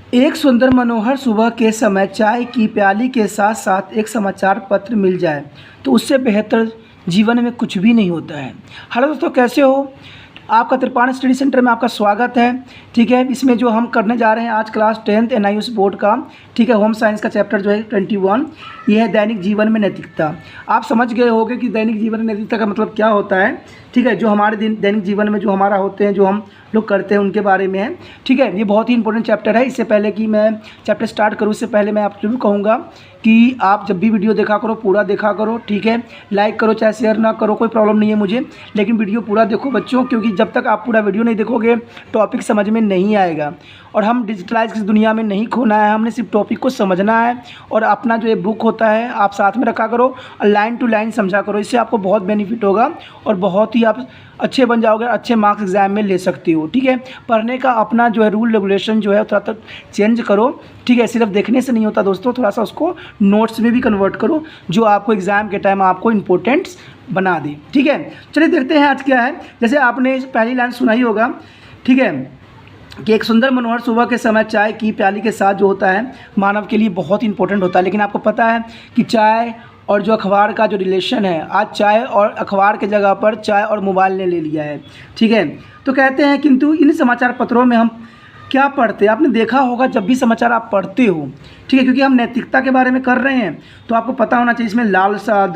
एक सुंदर मनोहर सुबह के समय चाय की प्याली के साथ साथ एक समाचार पत्र मिल जाए तो उससे बेहतर जीवन में कुछ भी नहीं होता है। हेलो दोस्तों, कैसे हो? आपका त्रिपाण स्टडी सेंटर में आपका स्वागत है। ठीक है, इसमें जो हम करने जा रहे हैं आज क्लास 10th NIOS बोर्ड का, ठीक है, होम साइंस का चैप्टर जो है 21, ये है दैनिक जीवन में नैतिकता। आप समझ गए होंगे कि दैनिक जीवन में नैतिकता का मतलब क्या होता है। ठीक है, जो हमारे दैनिक जीवन में जो हमारा होते हैं, जो हम लोग करते हैं, उनके बारे में है। ठीक है, ये बहुत ही इंपॉर्टेंट चैप्टर है। इससे पहले कि मैं चैप्टर स्टार्ट करूँ, इससे पहले मैं आपको जरूर कहूँगा कि आप जब भी वीडियो देखा करो पूरा देखा करो। ठीक है, लाइक करो चाहे शेयर ना करो, कोई प्रॉब्लम नहीं है मुझे, लेकिन वीडियो पूरा देखो बच्चों, क्योंकि जब तक आप पूरा वीडियो नहीं देखोगे टॉपिक समझ में नहीं आएगा। और हम डिजिटलाइज की दुनिया में नहीं खोना है, हमने सिर्फ टॉपिक को समझना है। और अपना जो ये बुक होता है आप साथ में रखा करो और लाइन टू लाइन समझा करो, इससे आपको बहुत बेनिफिट होगा और बहुत ही आप अच्छे बन जाओगे, अच्छे मार्क्स एग्जाम में ले सकते हो। ठीक है, पढ़ने का अपना जो है रूल रेगुलेशन जो है थोड़ा सा चेंज करो। ठीक है, सिर्फ देखने से नहीं होता दोस्तों, थोड़ा सा उसको नोट्स में भी कन्वर्ट करो जो आपको एग्ज़ाम के टाइम आपको इम्पोर्टेंट्स बना दे। ठीक है, चलिए देखते हैं आज क्या है। जैसे आपने पहली लाइन सुनाई होगा, ठीक है, कि एक सुंदर मनोहर सुबह के समय चाय की प्याली के साथ जो होता है मानव के लिए बहुत इंपॉर्टेंट होता है। लेकिन आपको पता है कि चाय और जो अखबार का जो रिलेशन है, आज चाय और अखबार के जगह पर चाय और मोबाइल ने ले लिया है। ठीक है, तो कहते हैं किंतु इन समाचार पत्रों में हम क्या पढ़ते हैं? आपने देखा होगा जब भी समाचार आप पढ़ते हो, ठीक है, क्योंकि हम नैतिकता के बारे में कर रहे हैं तो आपको पता होना चाहिए इसमें लालसा,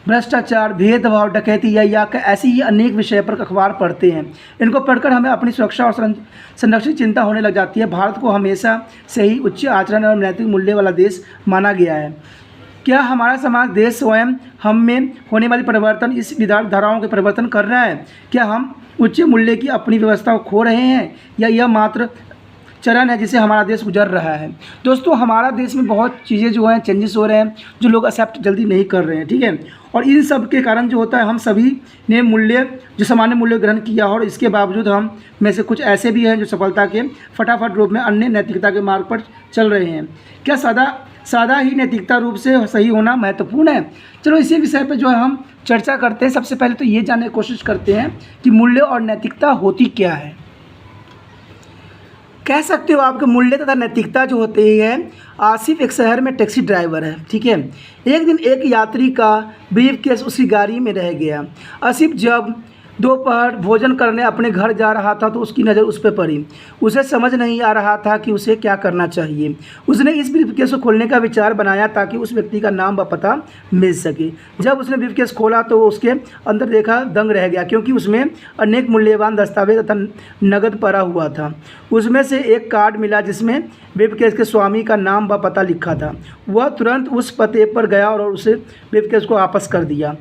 भ्रष्टाचार, भेदभाव, डकैती या ऐसी ही अनेक विषय पर अखबार पढ़ते हैं। इनको पढ़कर हमें अपनी सुरक्षा और संरक्षण चिंता होने लग जाती है। भारत को हमेशा से ही उच्च आचरण और नैतिक मूल्य वाला देश माना गया है। क्या हमारा समाज, देश स्वयं हम में होने वाली परिवर्तन इस विचारधाराओं के परिवर्तन कर रहा है? क्या हम उच्च मूल्य की अपनी व्यवस्था को खो रहे हैं या यह मात्र चरण है जिसे हमारा देश गुजर रहा है? दोस्तों, हमारा देश में बहुत चीज़ें जो हैं चेंजेस हो रहे हैं जो लोग एक्सेप्ट जल्दी नहीं कर रहे हैं। ठीक है, और इन सब के कारण जो होता है हम सभी ने मूल्य जो सामान्य मूल्य ग्रहण किया और इसके बावजूद हम में से कुछ ऐसे भी हैं जो सफलता के फटाफट रूप में अन्य नैतिकता के मार्ग पर चल रहे हैं। क्या सादा ही नैतिकता रूप से सही होना महत्वपूर्ण है? चलो इसी विषय पर जो है हम चर्चा करते हैं। सबसे पहले तो ये जानने की कोशिश करते हैं कि मूल्य और नैतिकता होती क्या है। कह सकते हो आपके मूल्य तथा नैतिकता जो होते हैं। आसिफ एक शहर में टैक्सी ड्राइवर है। ठीक है, एक दिन एक यात्री का ब्रीफकेस उसकी गाड़ी में रह गया। आसिफ जब दोपहर भोजन करने अपने घर जा रहा था तो उसकी नज़र उस पर पड़ी। उसे समझ नहीं आ रहा था कि उसे क्या करना चाहिए। उसने इस ब्रीफकेस को खोलने का विचार बनाया ताकि उस व्यक्ति का नाम व पता मिल सके। जब उसने ब्रीफकेस खोला तो वो उसके अंदर देखा दंग रह गया, क्योंकि उसमें अनेक मूल्यवान दस्तावेज तथा नगद पड़ा हुआ था। उसमें से एक कार्ड मिला जिसमें ब्रीफकेस के स्वामी का नाम व पता लिखा था। वह तुरंत उस पते पर गया और उसे ब्रीफकेस को वापस कर दिया।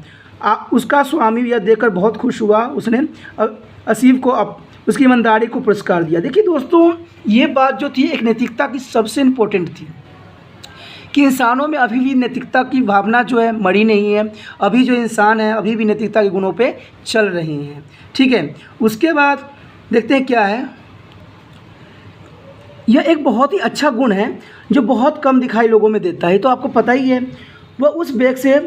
उसका स्वामी यह देखकर बहुत खुश हुआ। उसने आसिफ को उसकी ईमानदारी को पुरस्कार दिया। देखिए दोस्तों, ये बात जो थी एक नैतिकता की सबसे इम्पोर्टेंट थी कि इंसानों में अभी भी नैतिकता की भावना जो है मरी नहीं है। अभी जो इंसान है अभी भी नैतिकता के गुणों पे चल रहे हैं। ठीक है, उसके बाद देखते हैं क्या है। यह एक बहुत ही अच्छा गुण है जो बहुत कम दिखाई लोगों में देता है। तो आपको पता ही है, वह उस बैग से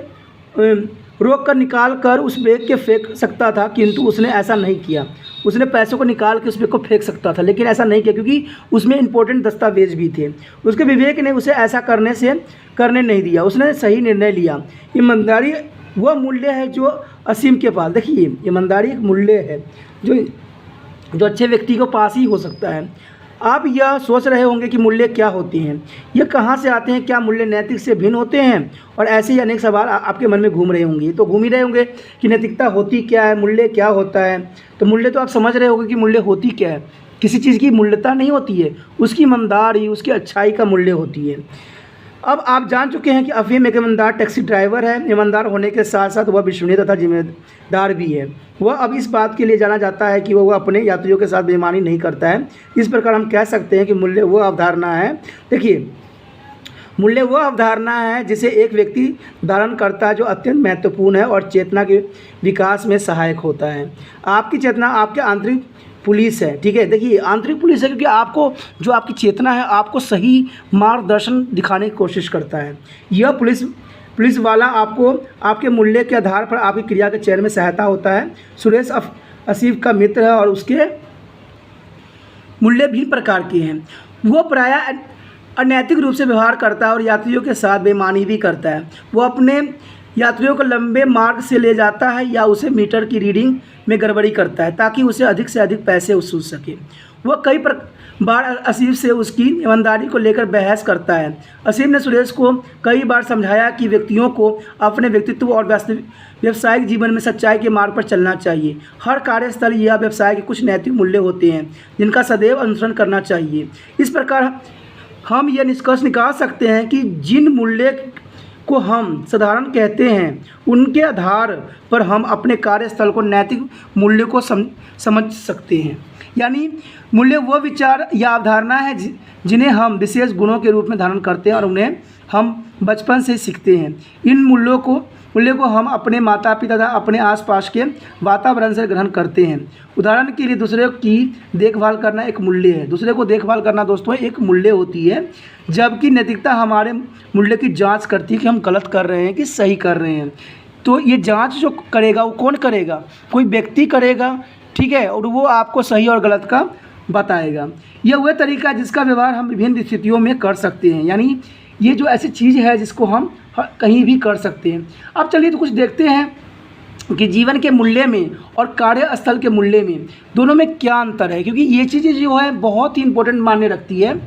रोक कर निकाल कर उस बैग के फेंक सकता था, किंतु उसने ऐसा नहीं किया। उसने पैसों को निकाल के उस बैग को फेंक सकता था, लेकिन ऐसा नहीं किया क्योंकि उसमें इंपॉर्टेंट दस्तावेज भी थे। उसके विवेक ने उसे ऐसा करने नहीं दिया। उसने सही निर्णय लिया। ईमानदारी वह मूल्य है जो असीम के पास, देखिए ईमानदारी एक मूल्य है जो अच्छे व्यक्ति के पास ही हो सकता है। आप यह सोच रहे होंगे कि मूल्य क्या होती हैं, ये कहाँ से आते हैं, क्या मूल्य नैतिक से भिन्न होते हैं? और ऐसे ही अनेक सवाल आपके मन में घूम रहे होंगे। तो घूम ही रहे होंगे कि नैतिकता होती क्या है, मूल्य क्या होता है। तो मूल्य तो आप समझ रहे होंगे कि मूल्य होती क्या है। किसी चीज़ की मूल्यता नहीं होती है, उसकी ईमानदारी, उसकी अच्छाई का मूल्य होती है। अब आप जान चुके हैं कि अफीम एक ईमानदार टैक्सी ड्राइवर है। ईमानदार होने के साथ साथ वह विश्वसनीय तथा जिम्मेदार भी है। वह अब इस बात के लिए जाना जाता है कि वह अपने यात्रियों के साथ बेईमानी नहीं करता है। इस प्रकार हम कह सकते हैं कि मूल्य वह अवधारणा है, देखिए मूल्य वह अवधारणा है जिसे एक व्यक्ति धारण करता है जो अत्यंत महत्वपूर्ण है और चेतना के विकास में सहायक होता है। आपकी चेतना आपके आंतरिक पुलिस है। ठीक है, देखिए आंतरिक पुलिस है क्योंकि आपको जो आपकी चेतना है आपको सही मार्गदर्शन दिखाने की कोशिश करता है। यह पुलिस वाला आपको आपके मूल्य के आधार पर आपकी क्रिया के चयन में सहायता होता है। सुरेश आसिफ का मित्र है और उसके मूल्य भिन्न प्रकार के हैं। वो प्रायः अनैतिक रूप से व्यवहार करता है और यात्रियों के साथ बेईमानी भी करता है। वो अपने यात्रियों को लंबे मार्ग से ले जाता है या उसे मीटर की रीडिंग में गड़बड़ी करता है ताकि उसे अधिक से अधिक पैसे वसूल सके। वह कई बार असीम से उसकी ईमानदारी को लेकर बहस करता है। असीम ने सुरेश को कई बार समझाया कि व्यक्तियों को अपने व्यक्तित्व और व्यावसायिक जीवन में सच्चाई के मार्ग पर चलना चाहिए। हर कार्यस्थल या व्यवसाय के कुछ नैतिक मूल्य होते हैं जिनका सदैव अनुसरण करना चाहिए। इस प्रकार हम यह निष्कर्ष निकाल सकते हैं कि जिन मूल्य को हम साधारण कहते हैं उनके आधार पर हम अपने कार्यस्थल को नैतिक मूल्य को समझ सकते हैं। यानी मूल्य वो विचार या अवधारणा है जिन्हें हम विशेष गुणों के रूप में धारण करते हैं और उन्हें हम बचपन से सीखते हैं। इन मूल्यों को हम अपने माता पिता तथा अपने आसपास के वातावरण से ग्रहण करते हैं। उदाहरण के लिए दूसरे की देखभाल करना एक मूल्य है। दूसरे को देखभाल करना दोस्तों एक मूल्य होती है, जबकि नैतिकता हमारे मूल्य की जांच करती है कि हम गलत कर रहे हैं कि सही कर रहे हैं। तो ये जांच जो करेगा वो कौन करेगा? कोई व्यक्ति करेगा, ठीक है, और वो आपको सही और गलत का बताएगा। यह वह तरीका है जिसका व्यवहार हम विभिन्न स्थितियों में कर सकते हैं। यानी ये जो ऐसी चीज़ है जिसको हम कहीं भी कर सकते हैं। अब चलिए तो कुछ देखते हैं कि जीवन के मूल्य में और कार्यस्थल के मूल्य में दोनों में क्या अंतर है, क्योंकि ये चीज़ें जो है बहुत ही इंपॉर्टेंट मायने रखती है।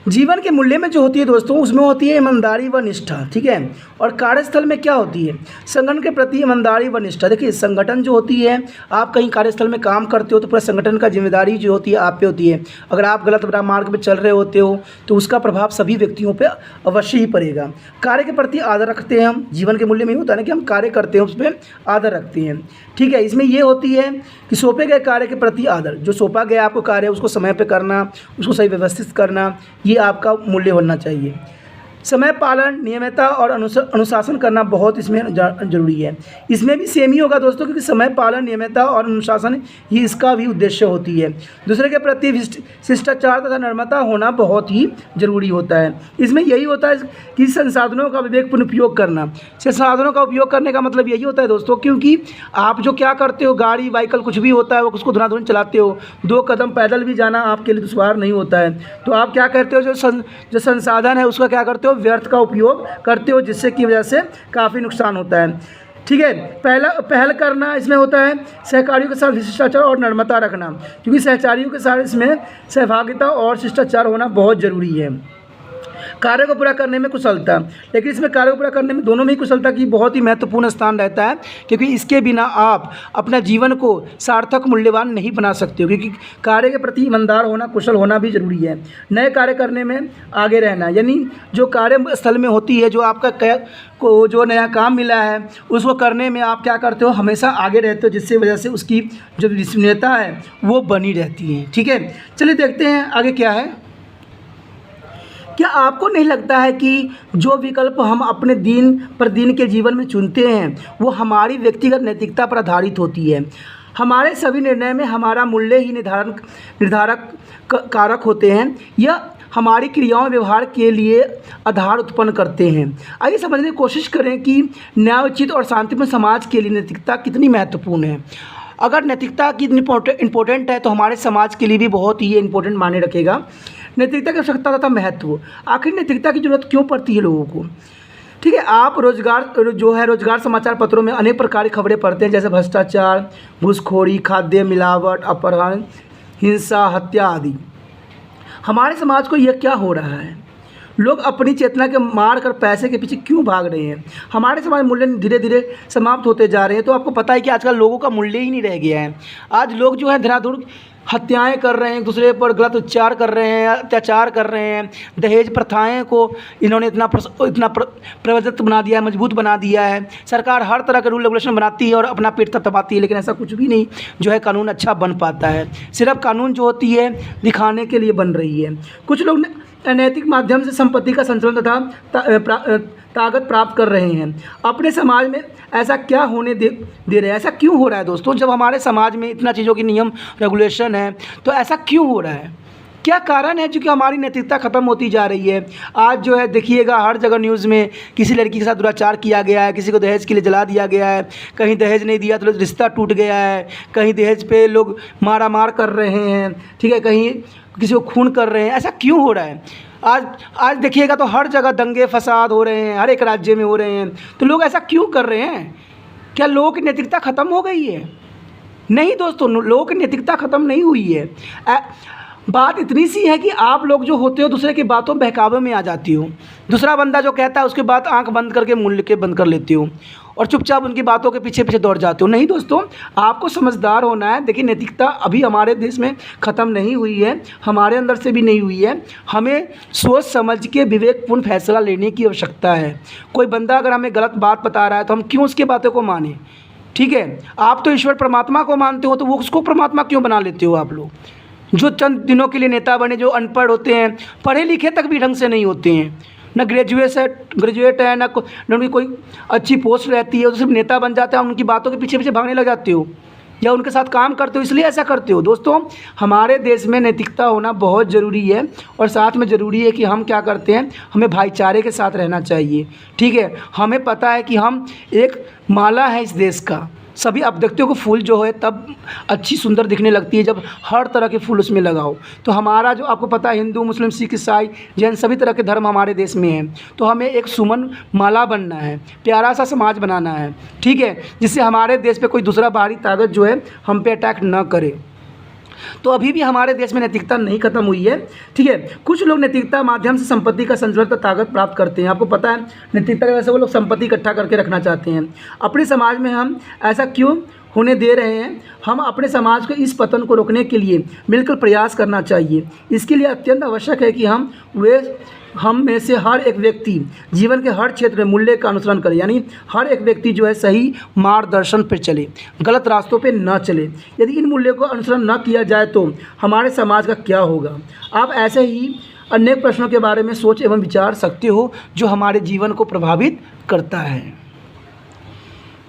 जीवन के मूल्य में जो होती है दोस्तों, उसमें होती है ईमानदारी व निष्ठा, ठीक है। और कार्यस्थल में क्या होती है? संगठन के प्रति ईमानदारी व निष्ठा। देखिए, संगठन जो होती है, आप कहीं कार्यस्थल में काम करते हो तो पूरा संगठन का जिम्मेदारी जो होती है आप पे होती है। अगर आप गलत मार्ग पर चल रहे होते हो तो उसका प्रभाव सभी व्यक्तियों पर अवश्य ही पड़ेगा। कार्य के प्रति आदर रखते हैं हम। जीवन के मूल्य में होता है ना कि हम कार्य करते हैं उस पर आदर रखते हैं, ठीक है। इसमें ये होती है कि सौंपे गए कार्य के प्रति आदर। जो सौंपा गया आपको कार्य उसको समय पे करना, उसको सही व्यवस्थित करना, ये आपका मूल्य होना चाहिए। समय पालन, नियमितता और अनुशासन करना बहुत इसमें जरूरी है। इसमें भी सेम ही होगा दोस्तों, क्योंकि समय पालन, नियमितता और अनुशासन ही इसका भी उद्देश्य होती है। दूसरे के प्रति शिष्टाचार तथा नम्रता होना बहुत ही जरूरी होता है। इसमें यही होता है कि संसाधनों का विवेकपूर्ण उपयोग करना। संसाधनों का उपयोग करने का मतलब यही होता है दोस्तों, क्योंकि आप जो क्या करते हो, गाड़ी व्हीकल कुछ भी होता है वो उसको धुनाधुन चलाते हो। 2 कदम पैदल भी जाना आपके लिए दुश्वार नहीं होता है। तो आप क्या करते हो, जो संसाधन है उसका क्या करते हो, व्यर्थ का उपयोग करते हो, जिससे की वजह से काफ़ी नुकसान होता है, ठीक है। पहल करना इसमें होता है सहकारियों के साथ शिष्टाचार और नम्रता रखना, क्योंकि सहचारियों के साथ इसमें सहभागिता और शिष्टाचार होना बहुत ज़रूरी है। कार्य को पूरा करने में कुशलता, लेकिन इसमें कार्य को पूरा करने में दोनों में ही कुशलता की बहुत ही महत्वपूर्ण स्थान रहता है, क्योंकि इसके बिना आप अपना जीवन को सार्थक मूल्यवान नहीं बना सकते हो। क्योंकि कार्य के प्रति ईमानदार होना, कुशल होना भी जरूरी है। नए कार्य करने में आगे रहना, यानी जो कार्यस्थल में होती है, जो आपका को जो नया काम मिला है उसको करने में आप क्या करते हो, हमेशा आगे रहते हो, जिससे वजह से उसकी जो विश्वसनीयता है वो बनी रहती है, ठीक है। चलिए देखते हैं आगे क्या है। क्या आपको नहीं लगता है कि जो विकल्प हम अपने दिन पर दिन के जीवन में चुनते हैं वो हमारी व्यक्तिगत नैतिकता पर आधारित होती है? हमारे सभी निर्णय में हमारा मूल्य ही निर्धारक कारक होते हैं। यह हमारी क्रियाओं व्यवहार के लिए आधार उत्पन्न करते हैं। आइए समझने की कोशिश करें कि न्यायोचित और शांतिपूर्ण समाज के लिए नैतिकता कितनी महत्वपूर्ण है। अगर नैतिकता कितनी इम्पोर्टेंट है तो हमारे समाज के लिए भी बहुत ही इम्पोर्टेंट मायने रखेगा। नैतिकता की आवश्यकता तथा महत्व, आखिर नैतिकता की जरूरत क्यों पड़ती है लोगों को, ठीक है। आप रोजगार समाचार पत्रों में अनेक प्रकार की खबरें पढ़ते हैं, जैसे भ्रष्टाचार, घूसखोरी, खाद्य मिलावट, अपहरण, हिंसा, हत्या आदि। हमारे समाज को यह क्या हो रहा है? लोग अपनी चेतना के मार कर पैसे के पीछे क्यों भाग रहे हैं? हमारे समाज मूल्य धीरे धीरे समाप्त होते जा रहे हैं। तो आपको पता है कि आजकल लोगों का मूल्य ही नहीं रह गया है। आज लोग जो है धड़ाधड़ हत्याएं कर रहे हैं, एक दूसरे पर गलत उच्चार कर रहे हैं, अत्याचार कर रहे हैं। दहेज प्रथाएं को इन्होंने इतना प्रवर्तित बना दिया है, मजबूत बना दिया है। सरकार हर तरह के रूल रेगुलेशन बनाती है और अपना पेट थपथपाती है, लेकिन ऐसा कुछ भी नहीं जो है कानून अच्छा बन पाता है। सिर्फ कानून जो होती है दिखाने के लिए बन रही है। कुछ लोग अनैतिक माध्यम से संपत्ति का संचलन तथा ताकत प्राप्त कर रहे हैं। अपने समाज में ऐसा क्या होने दे रहे हैं? ऐसा क्यों हो रहा है दोस्तों? जब हमारे समाज में इतना चीज़ों की नियम रेगुलेशन है तो ऐसा क्यों हो रहा है? क्या कारण है जो कि हमारी नैतिकता ख़त्म होती जा रही है? आज जो है देखिएगा हर जगह न्यूज़ में किसी लड़की के साथ दुराचार किया गया है, किसी को दहेज के लिए जला दिया गया है, कहीं दहेज नहीं दिया तो रिश्ता टूट गया है, कहीं दहेज पे लोग मारा मार कर रहे हैं, ठीक है, कहीं किसी को खून कर रहे हैं। ऐसा क्यों हो रहा है? आज देखिएगा तो हर जगह दंगे फसाद हो रहे हैं, हर एक राज्य में हो रहे हैं। तो लोग ऐसा क्यों कर रहे हैं? क्या लोगों की नैतिकता ख़त्म हो गई है? नहीं दोस्तों, लोगों की नैतिकता ख़त्म नहीं हुई है। बात इतनी सी है कि आप लोग जो होते हो दूसरे की बातों बहकावे में आ जाती हो। दूसरा बंदा जो कहता है उसके बाद आंख बंद करके मुँह के बंद कर लेती हो और चुपचाप उनकी बातों के पीछे पीछे दौड़ जाते हो। नहीं दोस्तों, आपको समझदार होना है। देखिए, नैतिकता अभी हमारे देश में ख़त्म नहीं हुई है, हमारे अंदर से भी नहीं हुई है। हमें सोच समझ के विवेकपूर्ण फैसला लेने की आवश्यकता है। कोई बंदा अगर हमें गलत बात बता रहा है तो हम क्यों उसकी बातों को मानें? ठीक है, आप तो ईश्वर परमात्मा को मानते हो तो वो उसको परमात्मा क्यों बना लेते हो आप लोग? जो चंद दिनों के लिए नेता बने, जो अनपढ़ होते हैं, पढ़े लिखे तक भी ढंग से नहीं होते हैं, ना ग्रेजुएट है, ना उनकी कोई अच्छी पोस्ट रहती है, तो सिर्फ नेता बन जाते हैं। उनकी बातों के पीछे पीछे भागने लग जाते हो या उनके साथ काम करते हो, इसलिए ऐसा करते हो। दोस्तों, हमारे देश में नैतिकता होना बहुत ज़रूरी है और साथ में ज़रूरी है कि हम क्या करते हैं, हमें भाईचारे के साथ रहना चाहिए। ठीक है, हमें पता है कि हम एक माला है इस देश का। सभी आप देखते हो कि फूल जो है तब अच्छी सुंदर दिखने लगती है जब हर तरह के फूल उसमें लगाओ। तो हमारा जो आपको पता है, हिंदू मुस्लिम सिख ईसाई जैन सभी तरह के धर्म हमारे देश में हैं। तो हमें एक सुमन माला बनना है, प्यारा सा समाज बनाना है, ठीक है, जिससे हमारे देश पे कोई दूसरा बाहरी ताकत जो है हम पे अटैक न करे। तो अभी भी हमारे देश में नैतिकता नहीं खत्म हुई है। ठीक है, कुछ लोग नैतिकता माध्यम से संपत्ति का संतुलन का ताकत प्राप्त करते हैं। आपको पता है, नैतिकता की वजह से वो लोग संपत्ति इकट्ठा करके रखना चाहते हैं। अपने समाज में हम ऐसा क्यों होने दे रहे हैं? हम अपने समाज के इस पतन को रोकने के लिए मिलकर प्रयास करना चाहिए। इसके लिए अत्यंत आवश्यक है कि हम में से हर एक व्यक्ति जीवन के हर क्षेत्र में मूल्य का अनुसरण करे, यानी हर एक व्यक्ति जो है सही मार्गदर्शन पर चले, गलत रास्तों पे न चले। यदि इन मूल्यों को अनुसरण न किया जाए तो हमारे समाज का क्या होगा? आप ऐसे ही अनेक प्रश्नों के बारे में सोच एवं विचार सकते हो जो हमारे जीवन को प्रभावित करता है।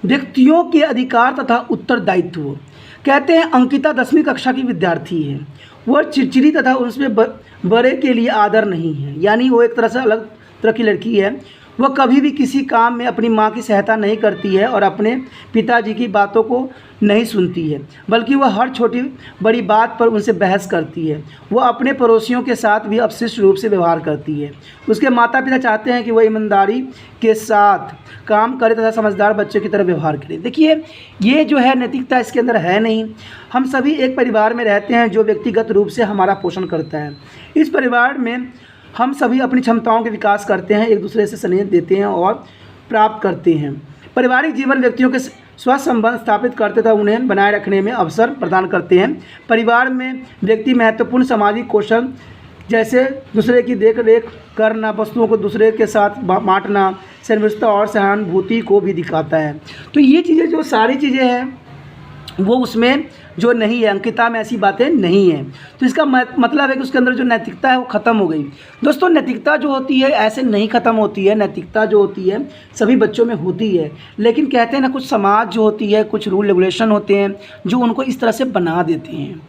व्यक्तियों के अधिकार तथा उत्तरदायित्व। कहते हैं अंकिता 10वीं कक्षा की विद्यार्थी है। वह चिड़चिड़ी तथा उसमें बड़े के लिए आदर नहीं है, यानी वो एक तरह से अलग तरह की लड़की है। वह कभी भी किसी काम में अपनी माँ की सहायता नहीं करती है और अपने पिताजी की बातों को नहीं सुनती है, बल्कि वह हर छोटी बड़ी बात पर उनसे बहस करती है। वह अपने पड़ोसियों के साथ भी अपशिष्ट रूप से व्यवहार करती है। उसके माता पिता चाहते हैं कि वह ईमानदारी के साथ काम करे तथा समझदार बच्चों की तरह व्यवहार करे। देखिए, ये जो है नैतिकता इसके अंदर है नहीं। हम सभी एक परिवार में रहते हैं जो व्यक्तिगत रूप से हमारा पोषण करता है। इस परिवार में हम सभी अपनी क्षमताओं के विकास करते हैं, एक दूसरे से स्नेह देते हैं और प्राप्त करते हैं। पारिवारिक जीवन व्यक्तियों के स्वस्थ संबंध स्थापित करते तथा उन्हें बनाए रखने में अवसर प्रदान करते हैं। परिवार में व्यक्ति महत्वपूर्ण सामाजिक कौशल जैसे दूसरे की देख रेख करना, वस्तुओं को दूसरे के साथ बांटना, सहानुभूति और सहानुभूति को भी दिखाता है। तो ये चीज़ें जो सारी चीज़ें हैं वो उसमें जो नहीं है, अंकिता में ऐसी बातें नहीं हैं। तो इसका मतलब है कि उसके अंदर जो नैतिकता है वो ख़त्म हो गई। दोस्तों, नैतिकता जो होती है ऐसे नहीं ख़त्म होती है। नैतिकता जो होती है सभी बच्चों में होती है, लेकिन कहते हैं ना, कुछ समाज जो होती है, कुछ रूल रेगुलेशन होते हैं जो उनको इस तरह से बना देते हैं।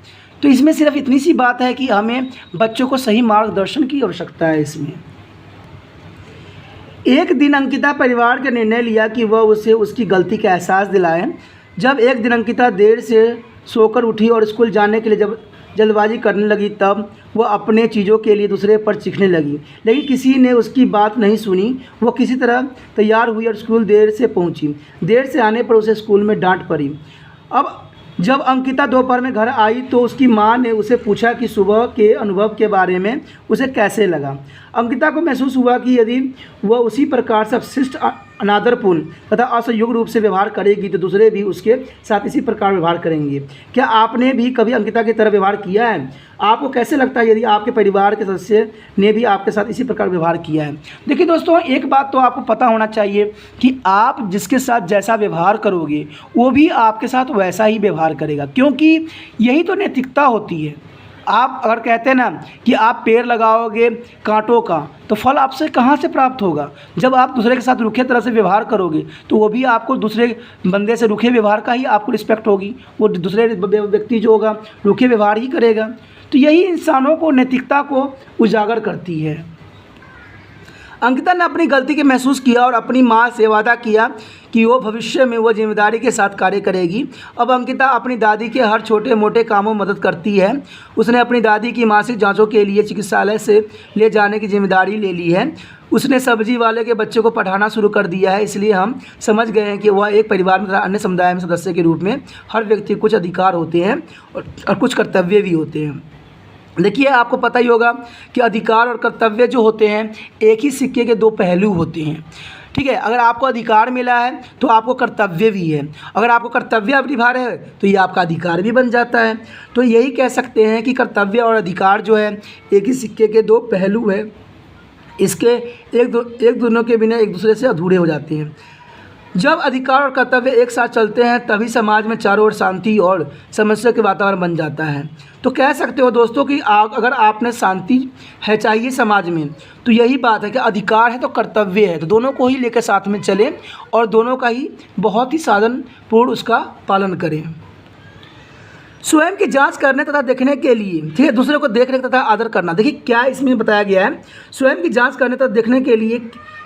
तो इसमें सिर्फ इतनी सी बात है कि हमें बच्चों को सही मार्गदर्शन की आवश्यकता है। इसमें एक दिन अंकिता परिवार का निर्णय लिया कि वह उसे उसकी गलती का एहसास दिलाए। जब एक दिन अंकिता देर से सोकर उठी और स्कूल जाने के लिए जब जल्दबाजी करने लगी, तब वह अपने चीज़ों के लिए दूसरे पर चीखने लगी, लेकिन किसी ने उसकी बात नहीं सुनी। वह किसी तरह तैयार हुई और स्कूल देर से पहुंची। देर से आने पर उसे स्कूल में डांट पड़ी। अब जब अंकिता दोपहर में घर आई तो उसकी माँ ने उसे पूछा कि सुबह के अनुभव के बारे में उसे कैसे लगा। अंकिता को महसूस हुआ कि यदि वह उसी प्रकार से अपशिष्ट, अनादरपूर्ण तथा असहयोग रूप से व्यवहार करेगी तो दूसरे भी उसके साथ इसी प्रकार व्यवहार करेंगे। क्या आपने भी कभी अंकिता की तरह व्यवहार किया है? आपको कैसे लगता है यदि आपके परिवार के सदस्य ने भी आपके साथ इसी प्रकार व्यवहार किया है? देखिए दोस्तों, एक बात तो आपको पता होना चाहिए कि आप जिसके साथ जैसा व्यवहार करोगे वो भी आपके साथ वैसा ही व्यवहार करेगा, क्योंकि यही तो नैतिकता होती है। आप अगर कहते हैं ना कि आप पेड़ लगाओगे कांटों का, तो फल आपसे कहाँ से प्राप्त होगा? जब आप दूसरे के साथ रूखे तरह से व्यवहार करोगे तो वो भी आपको दूसरे बंदे से रूखे व्यवहार का ही आपको रिस्पेक्ट होगी, वो दूसरे व्यक्ति जो होगा रूखे व्यवहार ही करेगा। तो यही इंसानों को नैतिकता को उजागर करती है। अंकिता ने अपनी गलती के महसूस किया और अपनी माँ से वादा किया कि वो भविष्य में वो जिम्मेदारी के साथ कार्य करेगी। अब अंकिता अपनी दादी के हर छोटे मोटे कामों में मदद करती है। उसने अपनी दादी की मासिक जांचों के लिए चिकित्सालय से ले जाने की जिम्मेदारी ले ली है। उसने सब्जी वाले के बच्चे को पढ़ाना शुरू कर दिया है। इसलिए हम समझ गए हैं कि वह एक परिवार में अन्य समुदाय में सदस्य के रूप में हर व्यक्ति कुछ अधिकार होते हैं और कुछ कर्तव्य भी होते हैं। देखिए, आपको पता ही होगा कि अधिकार और कर्तव्य जो होते हैं एक ही सिक्के के दो पहलू होते हैं। ठीक है, अगर आपको अधिकार मिला है तो आपको कर्तव्य भी है। अगर आपको कर्तव्य अब निभा रहे हैं तो ये आपका अधिकार भी बन जाता है। तो यही कह सकते हैं कि कर्तव्य और अधिकार जो है एक ही सिक्के के दो पहलू है। इसके एक दोनों के बिना एक दूसरे से अधूरे हो जाते हैं। जब अधिकार और कर्तव्य एक साथ चलते हैं तभी समाज में चारों ओर शांति और समस्या के वातावरण बन जाता है। तो कह सकते हो दोस्तों कि अगर आपने शांति है चाहिए समाज में, तो यही बात है कि अधिकार है तो कर्तव्य है, तो दोनों को ही लेकर साथ में चलें और दोनों का ही बहुत ही साधनपूर्ण उसका पालन करें। स्वयं की जांच करने तथा देखने के लिए, ठीक है, दूसरे को देख रेख तथा आदर करना। देखिए क्या इसमें बताया गया है, स्वयं की जांच करने तथा देखने के लिए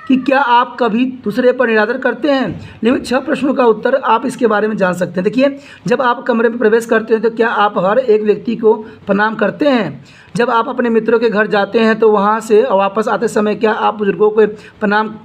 कि क्या आप कभी दूसरे पर निरादर करते हैं। निम्न 6 प्रश्नों का उत्तर आप इसके बारे में जान सकते हैं। देखिए, जब आप कमरे में प्रवेश करते हैं तो क्या आप हर एक व्यक्ति को प्रणाम करते हैं। जब आप अपने मित्रों के घर जाते हैं तो वहाँ से वापस आते समय क्या आप बुजुर्गों को प्रणाम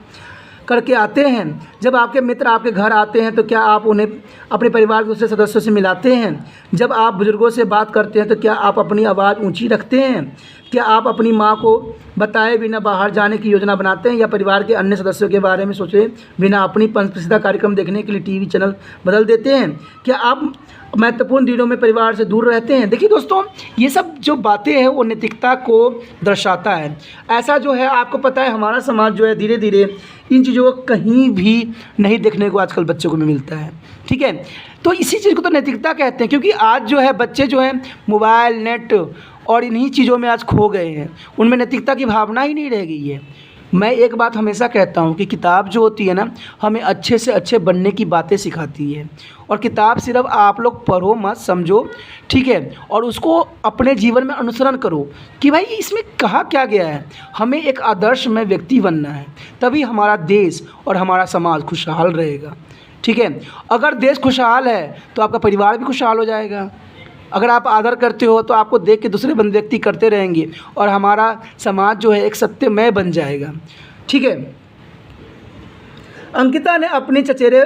करके आते हैं। जब आपके मित्र आपके घर आते हैं तो क्या आप उन्हें अपने परिवार के दूसरे सदस्यों से मिलाते हैं। जब आप बुजुर्गों से बात करते हैं तो क्या आप अपनी आवाज़ ऊंची रखते हैं। क्या आप अपनी माँ को बताए बिना बाहर जाने की योजना बनाते हैं या परिवार के अन्य सदस्यों के बारे में सोचे बिना अपनी पसंदीदा कार्यक्रम देखने के लिए टीवी चैनल बदल देते हैं। क्या आप महत्वपूर्ण दिनों में परिवार से दूर रहते हैं। देखिए दोस्तों, ये सब जो बातें हैं वो नैतिकता को दर्शाता है। ऐसा जो है आपको पता है हमारा समाज जो है धीरे धीरे इन चीज़ों को कहीं भी नहीं देखने को आजकल बच्चों को मिलता है। ठीक है, तो इसी चीज़ को तो नैतिकता कहते हैं, क्योंकि आज जो है बच्चे जो है मोबाइल नेट और इन्हीं चीज़ों में आज खो गए हैं। उनमें नैतिकता की भावना ही नहीं रह गई है। मैं एक बात हमेशा कहता हूँ कि किताब जो होती है ना, हमें अच्छे से अच्छे बनने की बातें सिखाती है। और किताब सिर्फ आप लोग पढ़ो मत, समझो, ठीक है, और उसको अपने जीवन में अनुसरण करो कि भाई इसमें कहा क्या गया है। हमें एक आदर्श में व्यक्ति बनना है, तभी हमारा देश और हमारा समाज खुशहाल रहेगा। ठीक है, अगर देश खुशहाल है तो आपका परिवार भी खुशहाल हो जाएगा। अगर आप आदर करते हो तो आपको देख के दूसरे व्यक्ति करते रहेंगे और हमारा समाज जो है एक सत्यमय बन जाएगा। ठीक है, अंकिता ने अपने चचेरे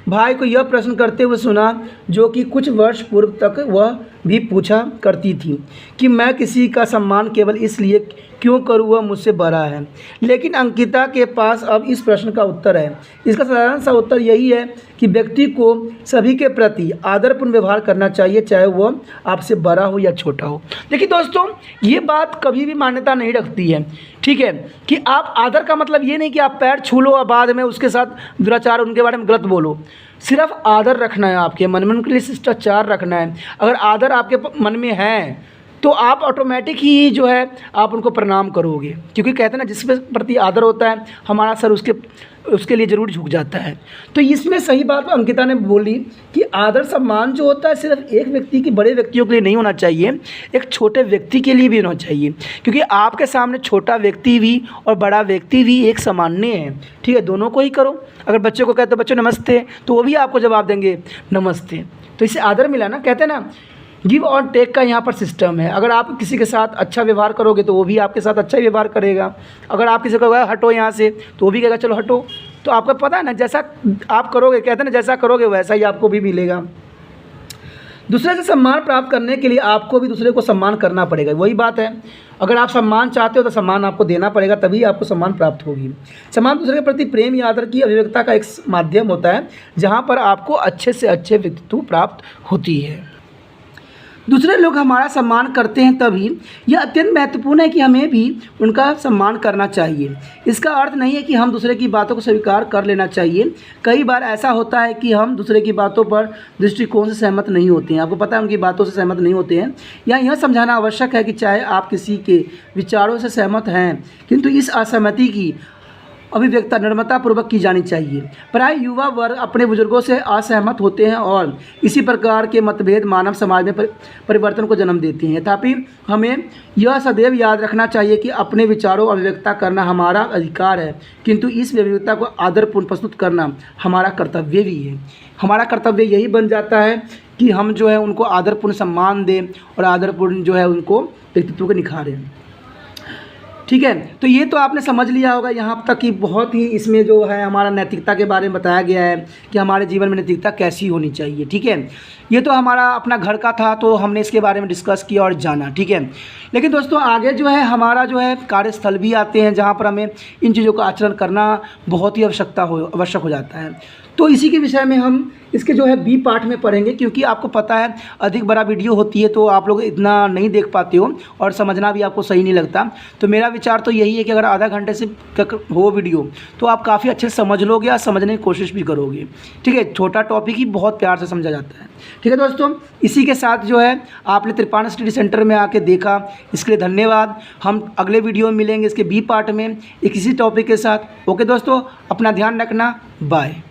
भाई को यह प्रश्न करते हुए सुना जो कि कुछ वर्ष पूर्व तक वह भी पूछा करती थी कि मैं किसी का सम्मान केवल इसलिए क्यों करूँ, वह मुझसे बड़ा है। लेकिन अंकिता के पास अब इस प्रश्न का उत्तर है। इसका साधारण सा उत्तर यही है कि व्यक्ति को सभी के प्रति आदरपूर्ण व्यवहार करना चाहिए, चाहे वह आपसे बड़ा हो या छोटा हो। देखिए दोस्तों, ये बात कभी भी मान्यता नहीं रखती है, ठीक है, कि आप आदर का मतलब ये नहीं कि आप पैर छू लो और बाद में उसके साथ दुराचार उनके बारे में गलत बोलो। सिर्फ आदर रखना है, आपके मन में उनके लिए शिष्टाचार रखना है। अगर आदर आपके मन में है तो आप ऑटोमेटिक ही जो है आप उनको प्रणाम करोगे, क्योंकि कहते हैं ना जिसके प्रति आदर होता है हमारा सर उसके लिए ज़रूर झुक जाता है। तो इसमें सही बात अंकिता ने बोली कि आदर सम्मान जो होता है सिर्फ एक व्यक्ति की, बड़े व्यक्तियों के लिए नहीं होना चाहिए, एक छोटे व्यक्ति के लिए भी होना चाहिए, क्योंकि आपके सामने छोटा व्यक्ति भी और बड़ा व्यक्ति भी एक सामान्य है। ठीक है, दोनों को ही करो। अगर बच्चे को कहते हो बच्चों नमस्ते, तो वो भी आपको जवाब देंगे नमस्ते। तो इससे आदर मिला ना। कहते हैं ना गिव और टेक का यहाँ पर सिस्टम है। अगर आप किसी के साथ अच्छा व्यवहार करोगे तो वो भी आपके साथ अच्छा व्यवहार करेगा। अगर आप किसी को कहोगे हटो यहाँ से, तो वो भी कहेगा चलो हटो। तो आपको पता है ना, जैसा आप करोगे, कहते हैं ना जैसा करोगे वैसा ही आपको भी मिलेगा। दूसरे से सम्मान प्राप्त करने के लिए आपको भी दूसरे को सम्मान करना पड़ेगा। वही बात है, अगर आप सम्मान चाहते हो तो सम्मान आपको देना पड़ेगा, तभी आपको सम्मान प्राप्त होगी। सम्मान दूसरे के प्रति प्रेम या आदर की अभिव्यक्ति का एक माध्यम होता है जहाँ पर आपको अच्छे से अच्छे व्यक्तित्व प्राप्त होती है। दूसरे लोग हमारा सम्मान करते हैं तभी यह अत्यंत महत्वपूर्ण है कि हमें भी उनका सम्मान करना चाहिए। इसका अर्थ नहीं है कि हम दूसरे की बातों को स्वीकार कर लेना चाहिए। कई बार ऐसा होता है कि हम दूसरे की बातों पर दृष्टिकोण से सहमत नहीं होते हैं, आपको पता है उनकी बातों से सहमत नहीं होते हैं। यह समझाना आवश्यक है कि चाहे आप किसी के विचारों से सहमत हैं, किंतु इस असहमति की अभिव्यक्ति नम्रतापूर्वक की जानी चाहिए। प्राय युवा वर्ग अपने बुजुर्गों से असहमत होते हैं और इसी प्रकार के मतभेद मानव समाज में परिवर्तन को जन्म देते हैं। तथापि हमें यह सदैव याद रखना चाहिए कि अपने विचारों अभिव्यक्ता करना हमारा अधिकार है, किंतु इस अभिव्यक्ता को आदरपूर्ण प्रस्तुत करना हमारा कर्तव्य भी है। हमारा कर्तव्य यही बन जाता है कि हम जो है उनको आदरपूर्ण सम्मान दें और आदरपूर्ण जो है उनको व्यक्तित्व को निखारें। ठीक है, तो ये तो आपने समझ लिया होगा यहाँ तक कि बहुत ही इसमें जो है हमारा नैतिकता के बारे में बताया गया है कि हमारे जीवन में नैतिकता कैसी होनी चाहिए। ठीक है, ये तो हमारा अपना घर का था, तो हमने इसके बारे में डिस्कस किया और जाना। ठीक है, लेकिन दोस्तों आगे जो है हमारा जो है कार्यस्थल भी आते हैं जहाँ पर हमें इन चीज़ों का आचरण करना बहुत ही आवश्यक हो जाता है। तो इसी के विषय में हम इसके जो है बी पार्ट में पढ़ेंगे, क्योंकि आपको पता है अधिक बड़ा वीडियो होती है तो आप लोग इतना नहीं देख पाते हो और समझना भी आपको सही नहीं लगता। तो मेरा विचार तो यही है कि अगर आधा घंटे से तक हो वीडियो तो आप काफ़ी अच्छे से समझ लोगे और समझने की कोशिश भी करोगे। ठीक है, छोटा टॉपिक ही बहुत प्यार से समझा जाता है। ठीक है दोस्तों, इसी के साथ जो है आपने त्रिपाण स्टडी सेंटर में आके देखा, इसके लिए धन्यवाद। हम अगले वीडियो में मिलेंगे इसके बी पार्ट में एक इसी टॉपिक के साथ। ओके दोस्तों, अपना ध्यान रखना, बाय।